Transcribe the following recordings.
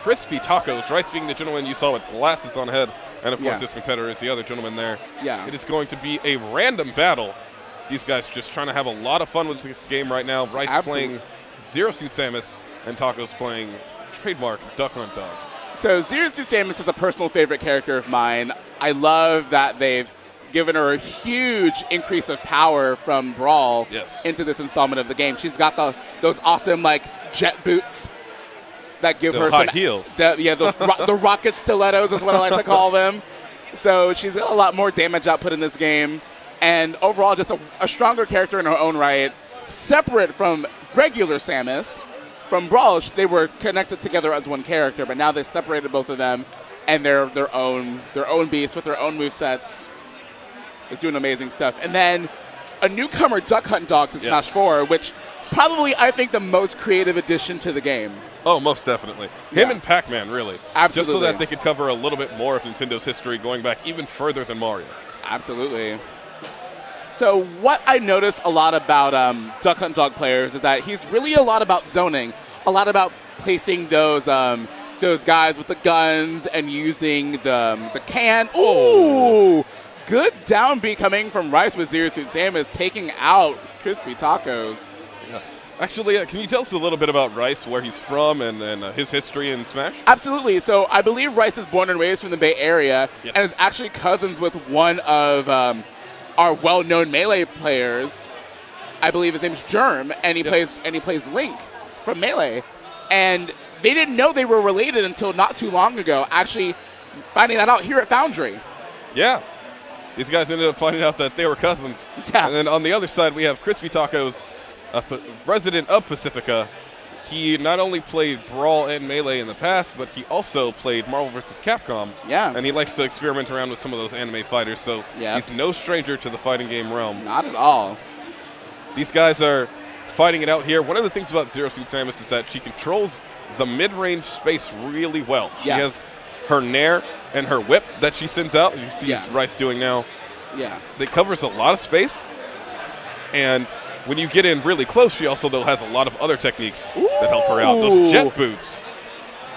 CrispyTacoz, Rice being the gentleman you saw with glasses on head, and of course Yeah. his competitor is the other gentleman there. Yeah. It is going to be a random battle. These guys just trying to have a lot of fun with this game right now. Rice playing Zero Suit Samus, and Tacoz playing trademark Duck Hunt Dog. So Zero Suit Samus is a personal favorite character of mine. I love that they've given her a huge increase of power from Brawl into this installment of the game. She's got those awesome like jet boots that give her high some heels. The rocket stilettos is what I like to call them. So she's got a lot more damage output in this game, and overall just a stronger character in her own right. Separate from regular Samus, from Brawl, they were connected together as one character, but now they separated both of them, and they're their own beasts with their own movesets. It's doing amazing stuff. And then a newcomer Duck Hunt Dog to Smash 4, which probably, I think, the most creative addition to the game. Oh, most definitely. Him and Pac-Man, really. Absolutely. Just so that they could cover a little bit more of Nintendo's history going back even further than Mario. Absolutely. So what I notice a lot about Duck Hunt Dog players is that he's really a lot about zoning, a lot about placing those guys with the guns and using the can. Ooh! Good downbeat coming from Rice with Zero Suit Samus, taking out CrispyTacoz. Yeah. Actually, can you tell us a little bit about Rice, where he's from, and his history in Smash? Absolutely. So I believe Rice is born and raised from the Bay Area and is actually cousins with one of our well-known Melee players. I believe his name's Germ, and he plays Link from Melee. And they didn't know they were related until not too long ago, actually finding that out here at Foundry. Yeah. These guys ended up finding out that they were cousins. Yeah. And then on the other side, we have CrispyTacoz, a resident of Pacifica. He not only played Brawl and Melee in the past, but he also played Marvel vs. Capcom. Yeah. And he likes to experiment around with some of those anime fighters, so he's no stranger to the fighting game realm. Not at all. These guys are fighting it out here. One of the things about Zero Suit Samus is that she controls the mid-range space really well. She has her Nair and her whip that she sends out. You see Rice doing now. Yeah. It covers a lot of space. And when you get in really close, she also, though, has a lot of other techniques that help her out. Those jet boots,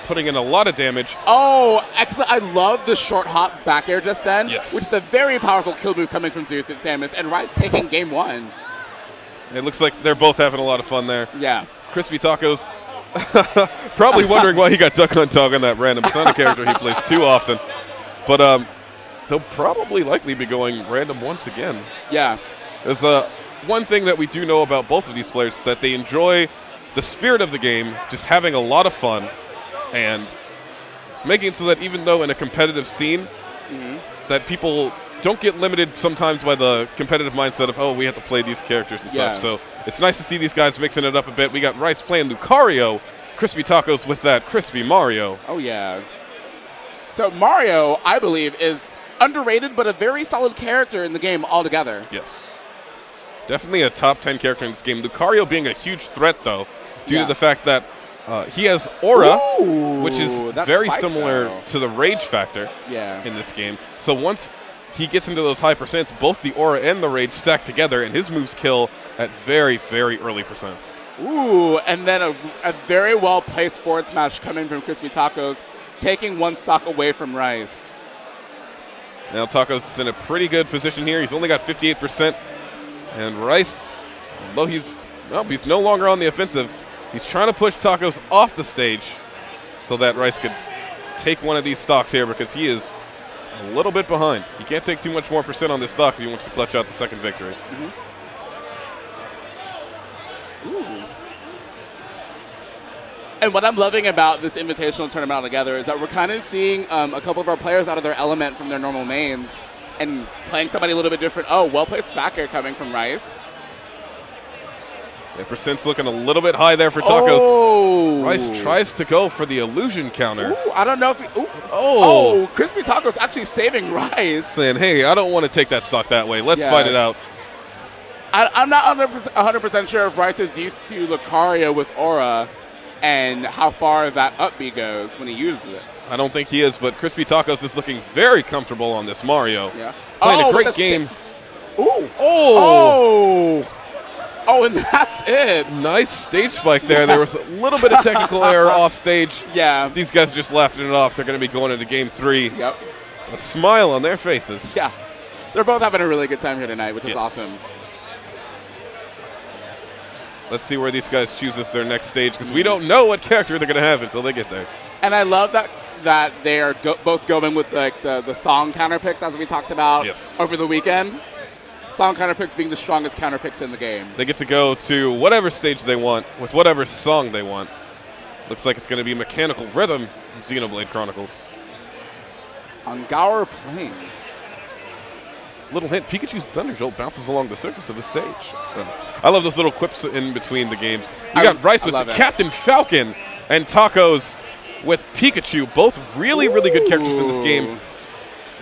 putting in a lot of damage. Oh, excellent. I love the short hop back air just then, Yes. which is a very powerful kill move coming from Zero Suit Samus, and Rice taking game one. It looks like they're both having a lot of fun there. Yeah. CrispyTacoz probably wondering why he got Duck Hunt Dog on that random. It's not a character he plays too often. But they'll probably likely be going random once again. Yeah. There's one thing that we do know about both of these players is that they enjoy the spirit of the game, just having a lot of fun, and making it so that even though in a competitive scene, that people don't get limited sometimes by the competitive mindset of, oh, we have to play these characters and such. So it's nice to see these guys mixing it up a bit. We got Rice playing Lucario, CrispyTacoz with that Crispy Mario. Oh, yeah. So Mario, I believe, is underrated but a very solid character in the game altogether. Yes. Definitely a top 10 character in this game. Lucario being a huge threat, though, due to the fact that he has Aura, which is very similar to the Rage factor in this game. So once he gets into those high percents, both the Aura and the Rage stack together, and his moves kill at very, very early percents. Ooh, and then a very well-placed forward smash coming from CrispyTacoz, taking one stock away from Rice. Now Tacoz is in a pretty good position here. He's only got 58%. And Rice, although he's no longer on the offensive, he's trying to push Tacoz off the stage so that Rice could take one of these stocks here, because he is a little bit behind. He can't take too much more percent on this stock if he wants to clutch out the second victory. Ooh. And what I'm loving about this Invitational tournament altogether is that we're kind of seeing a couple of our players out of their element from their normal mains and playing somebody a little bit different. Oh, well-placed back air coming from Rice. Yeah, percent's looking a little bit high there for Tacoz. Oh. Rice tries to go for the illusion counter. Ooh, I don't know if he... Oh, CrispyTacoz actually saving Rice. Saying, hey, I don't want to take that stock that way. Let's fight it out. I'm not 100% sure if Rice is used to Lucario with Aura and how far that up B goes when he uses it. I don't think he is, but CrispyTacoz is looking very comfortable on this Mario. Yeah. Playing a great game. Ooh. Oh. Oh, and that's it. Nice stage spike there. There was a little bit of technical error off stage. Yeah. These guys are just laughing it off. They're going to be going into game 3. Yep. A smile on their faces. Yeah. They're both having a really good time here tonight, which is awesome. Let's see where these guys choose as their next stage, because we don't know what character they're going to have until they get there. And I love that they are both going with like the song counter picks, as we talked about over the weekend. Song counter picks being the strongest counter picks in the game. They get to go to whatever stage they want with whatever song they want. Looks like it's going to be Mechanical Rhythm from Xenoblade Chronicles. On Gower Plains. Little hint, Pikachu's Thunder Jolt bounces along the surface of the stage. I love those little quips in between the games. You got Rice with Captain Falcon and Tacos with Pikachu, both really, really good characters in this game.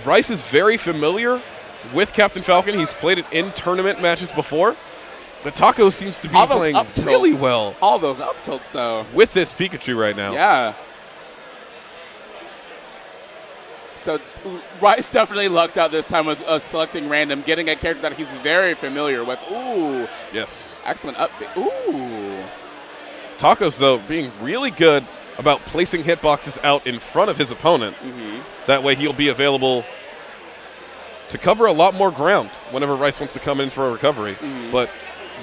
Rice is very familiar with Captain Falcon. He's played it in tournament matches before. But Tacos seems to be playing really well. All those up tilts, though. With this Pikachu right now. Yeah. So Rice definitely lucked out this time with selecting random, getting a character that he's very familiar with. Ooh. Yes. Excellent up. Ooh. Tacos, though, being really good about placing hitboxes out in front of his opponent. That way he'll be available to cover a lot more ground whenever Rice wants to come in for a recovery. But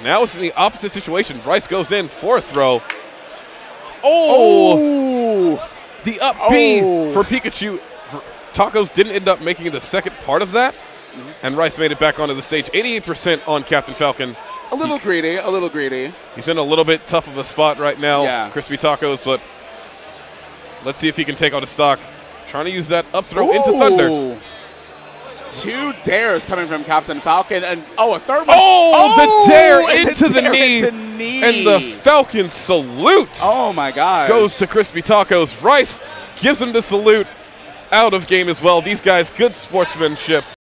now it's in the opposite situation. Rice goes in for a throw. Oh! The up B for Pikachu. Tacos didn't end up making the second part of that, and Rice made it back onto the stage. 88% on Captain Falcon. A little greedy, a little greedy. He's in a little bit tough of a spot right now, yeah. CrispyTacoz, but let's see if he can take out a stock. Trying to use that up throw into Thunder. 2 dares coming from Captain Falcon, and a third one. The dare into the knee. And the Falcon salute. Oh my God. Goes to CrispyTacoz. Rice gives him the salute out of game as well. These guys, good sportsmanship.